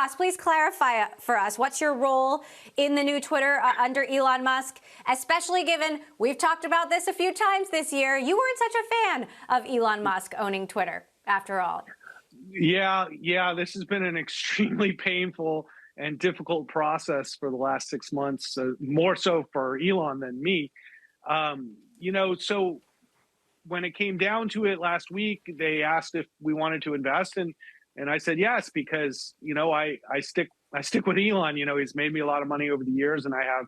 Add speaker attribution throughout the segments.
Speaker 1: Ross, please clarify for us, what's your role in the new Twitter under Elon Musk, especially given we've talked about this a few times this year. You weren't such a fan of Elon Musk owning Twitter, after all.
Speaker 2: Yeah, this has been an extremely painful and difficult process for the last 6 months, more so for Elon than me. So when it came down to it last week, they asked if we wanted to invest, and I said yes, because I stick with Elon. He's made me a lot of money over the years, and I have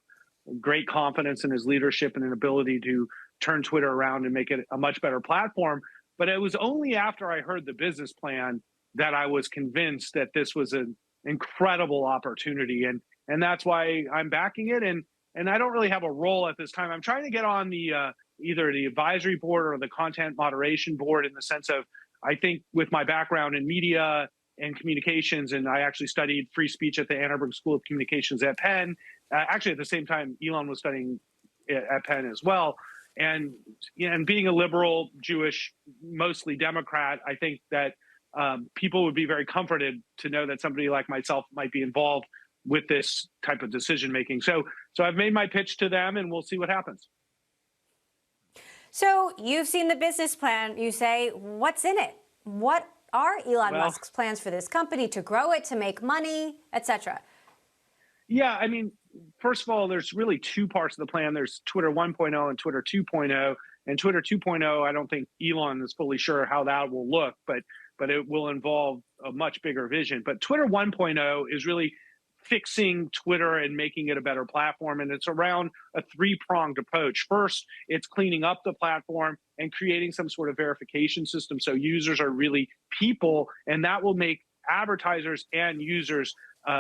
Speaker 2: great confidence in his leadership and an ability to turn Twitter around and make it a much better platform. But it was only after I heard the business plan that I was convinced that this was an incredible opportunity, and that's why I'm backing it. And I don't really have a role at this time. I'm trying to get on the either the advisory board or the content moderation board, in the sense of, I think with my background in media and communications, and I actually studied free speech at the Annenberg School of Communications at Penn. Actually, at the same time, Elon was studying at Penn as well. And being a liberal, Jewish, mostly Democrat, I think that people would be very comforted to know that somebody like myself might be involved with this type of decision making. So I've made my pitch to them, and we'll see what happens.
Speaker 1: So you've seen the business plan. You say, what's in it? What are Elon Musk's plans for this company, to grow it, to make money, etc.?
Speaker 2: Yeah, I mean, first of all, there's really two parts of the plan. There's Twitter 1.0 and Twitter 2.0. And Twitter 2.0, I don't think Elon is fully sure how that will look, but it will involve a much bigger vision. But Twitter 1.0 is really fixing Twitter and making it a better platform. And it's around a three-pronged approach. First, it's cleaning up the platform and creating some sort of verification system so users are really people, and that will make advertisers and users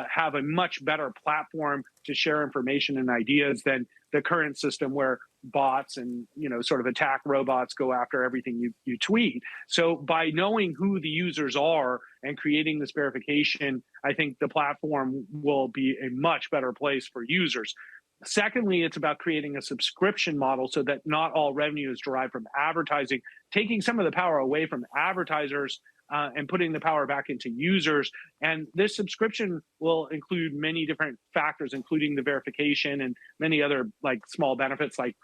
Speaker 2: have a much better platform to share information and ideas than the current system, where bots and sort of attack robots go after everything you tweet. So by knowing who the users are and creating this verification, I think the platform will be a much better place for users. Secondly, it's about creating a subscription model so that not all revenue is derived from advertising, taking some of the power away from advertisers and putting the power back into users. And this subscription will include many different factors, including the verification and many other small benefits, like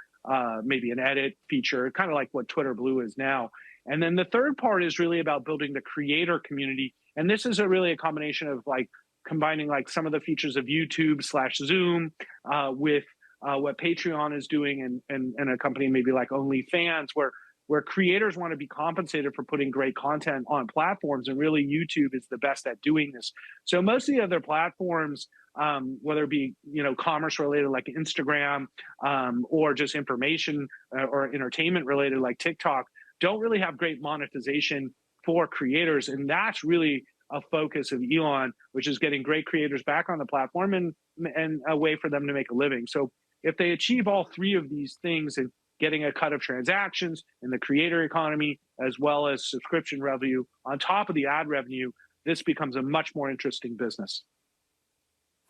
Speaker 2: maybe an edit feature, kind of like what Twitter Blue is now. And then the third part is really about building the creator community. And this is really a combination of combining some of the features of YouTube/Zoom with what Patreon is doing, and a company maybe like OnlyFans, where creators want to be compensated for putting great content on platforms, and really YouTube is the best at doing this. So most of the other platforms, whether it be commerce related like Instagram, or just information or entertainment related like TikTok, don't really have great monetization for creators. And that's really a focus of Elon, which is getting great creators back on the platform and a way for them to make a living. So if they achieve all three of these things, and getting a cut of transactions in the creator economy, as well as subscription revenue on top of the ad revenue, this becomes a much more interesting business.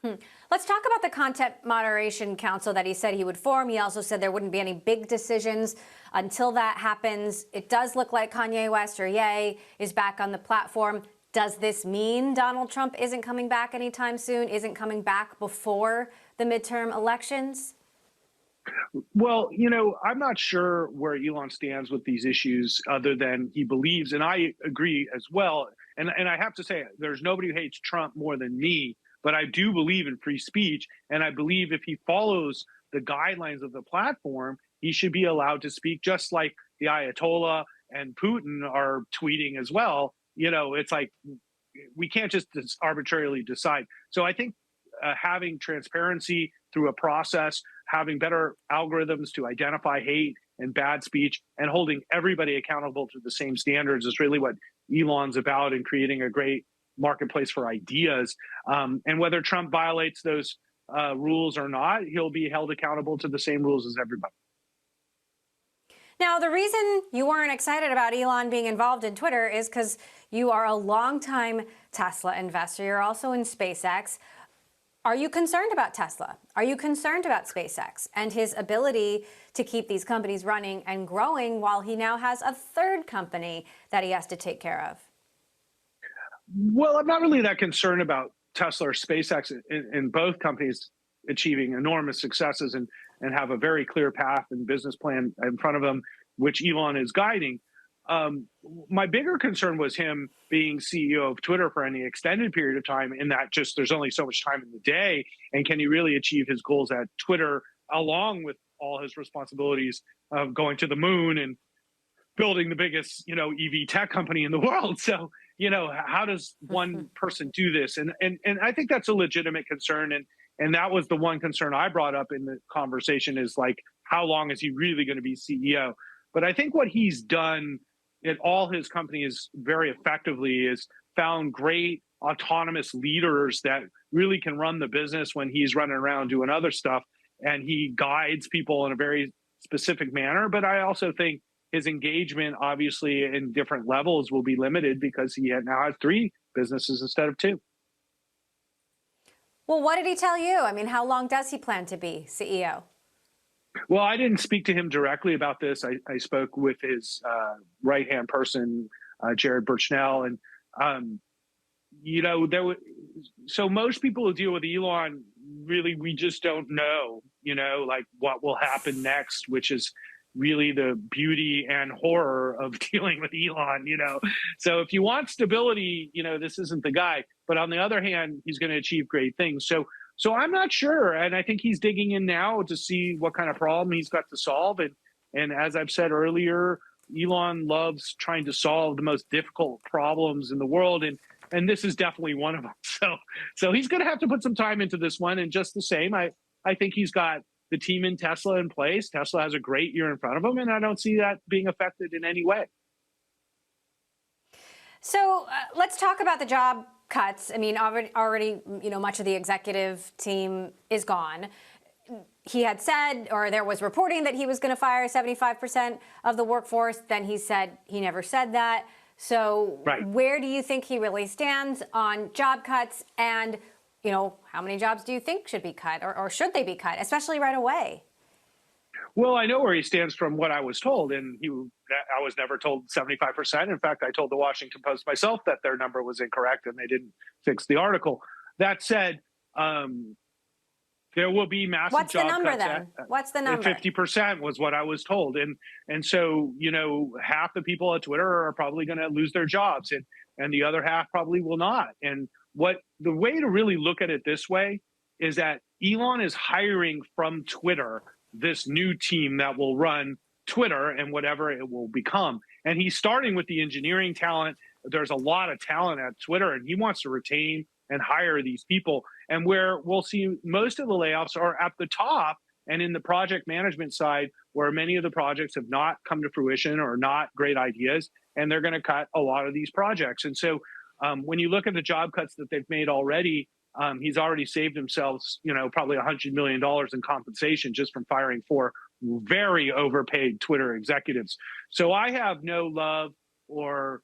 Speaker 1: Let's talk about the Content Moderation Council that he said he would form. He also said there wouldn't be any big decisions until that happens. It does look like Kanye West, or Ye, is back on the platform. Does this mean Donald Trump isn't coming back anytime soon, isn't coming back before the midterm elections?
Speaker 2: Well, I'm not sure where Elon stands with these issues, other than he believes, and I agree as well. And I have to say, there's nobody who hates Trump more than me, but I do believe in free speech. And I believe if he follows the guidelines of the platform, he should be allowed to speak, just like the Ayatollah and Putin are tweeting as well. It's like, we can't just arbitrarily decide. So I think having transparency through a process, having better algorithms to identify hate and bad speech, and holding everybody accountable to the same standards is really what Elon's about, in creating a great marketplace for ideas. And whether Trump violates those rules or not, he'll be held accountable to the same rules as everybody.
Speaker 1: Now, the reason you weren't excited about Elon being involved in Twitter is because you are a longtime Tesla investor. You're also in SpaceX. Are you concerned about Tesla? Are you concerned about SpaceX and his ability to keep these companies running and growing while he now has a third company that he has to take care of?
Speaker 2: Well, I'm not really that concerned about Tesla or SpaceX, in both companies achieving enormous successes and have a very clear path and business plan in front of them, which Elon is guiding. My bigger concern was him being CEO of Twitter for any extended period of time, in that just there's only so much time in the day, and can he really achieve his goals at Twitter along with all his responsibilities of going to the moon and building the biggest, EV tech company in the world. So, how does one person do this? And I think that's a legitimate concern. And that was the one concern I brought up in the conversation, is like, how long is he really going to be CEO? But I think what he's done at all his companies very effectively is found great autonomous leaders that really can run the business when he's running around doing other stuff. And he guides people in a very specific manner. But I also think his engagement, obviously, in different levels will be limited because he now has 3 businesses instead of 2.
Speaker 1: Well, what did he tell you? I mean, how long does he plan to be CEO?
Speaker 2: Well, I didn't speak to him directly about this. I spoke with his right-hand person, Jared Burchnell. And, so most people who deal with Elon, really, we just don't know, like what will happen next, which is really the beauty and horror of dealing with Elon, So if you want stability, this isn't the guy. But on the other hand, he's going to achieve great things. So I'm not sure. And I think he's digging in now to see what kind of problem he's got to solve. And as I've said earlier, Elon loves trying to solve the most difficult problems in the world. And this is definitely one of them. So he's going to have to put some time into this one. And just the same, I think he's got the team in Tesla in place. Tesla has a great year in front of him, and I don't see that being affected in any way.
Speaker 1: So let's talk about the job cuts. I mean, already, much of the executive team is gone. He had said, or there was reporting that he was going to fire 75% of the workforce. Then he said he never said that. So Where do you think he really stands on job cuts? And, how many jobs do you think should be cut, or should they be cut, especially right away?
Speaker 2: Well, I know where he stands from what I was told, and I was never told 75%. In fact, I told the Washington Post myself that their number was incorrect, and they didn't fix the article. That said, there will be massive
Speaker 1: What's
Speaker 2: job
Speaker 1: the number
Speaker 2: cuts.
Speaker 1: Then? What's the number?
Speaker 2: 50% was what I was told, and so half the people at Twitter are probably going to lose their jobs, and the other half probably will not. And the way to really look at it this way is that Elon is hiring from Twitter this new team that will run Twitter and whatever it will become. And he's starting with the engineering talent. There's a lot of talent at Twitter, and he wants to retain and hire these people. And where we'll see most of the layoffs are at the top and in the project management side, where many of the projects have not come to fruition or not great ideas, and they're going to cut a lot of these projects. And so when you look at the job cuts that they've made already, he's already saved himself, probably $100 million in compensation just from firing 4 very overpaid Twitter executives. So I have no love or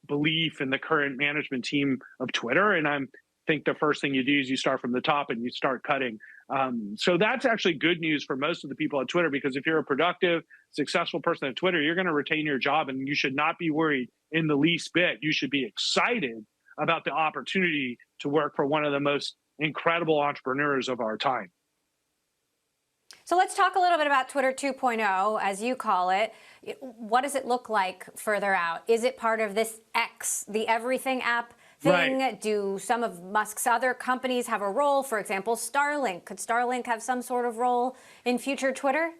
Speaker 2: belief in the current management team of Twitter. And I think the first thing you do is you start from the top and you start cutting. So that's actually good news for most of the people at Twitter, because if you're a productive, successful person at Twitter, you're going to retain your job, and you should not be worried in the least bit. You should be excited about the opportunity to work for one of the most incredible entrepreneurs of our time.
Speaker 1: So let's talk a little bit about Twitter 2.0, as you call it. What does it look like further out? Is it part of this X, the everything app thing? Right. Do some of Musk's other companies have a role? For example, Starlink. Could Starlink have some sort of role in future Twitter?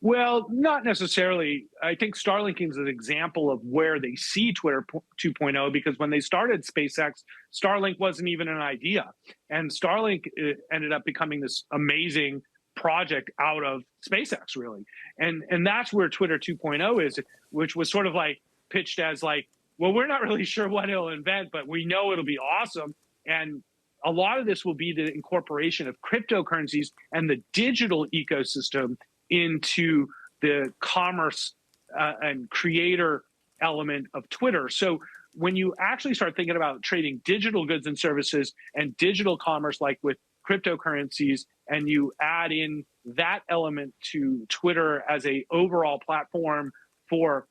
Speaker 2: Well, not necessarily. I think Starlink is an example of where they see Twitter 2.0, because when they started SpaceX, Starlink wasn't even an idea. And Starlink ended up becoming this amazing project out of SpaceX, really. And that's where Twitter 2.0 is, which was sort of like pitched as like, well, we're not really sure what it'll invent, but we know it'll be awesome. And a lot of this will be the incorporation of cryptocurrencies and the digital ecosystem into the commerce and creator element of Twitter. So when you actually start thinking about trading digital goods and services and digital commerce, like with cryptocurrencies, and you add in that element to Twitter as a overall platform for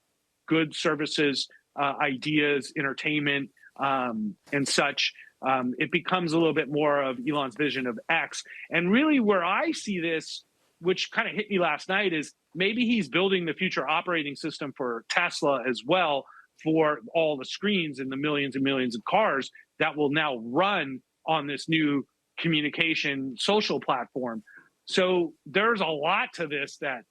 Speaker 2: goods, services, ideas, entertainment, and such, it becomes a little bit more of Elon's vision of X. And really where I see this, which kind of hit me last night, is maybe he's building the future operating system for Tesla as well, for all the screens and the millions and millions of cars that will now run on this new communication social platform. So there's a lot to this that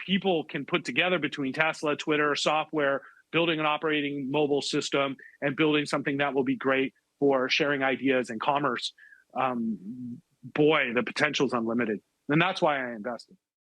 Speaker 2: people can put together between Tesla, Twitter, software, building an operating mobile system, and building something that will be great for sharing ideas and commerce. Boy, the potential is unlimited. And that's why I invested.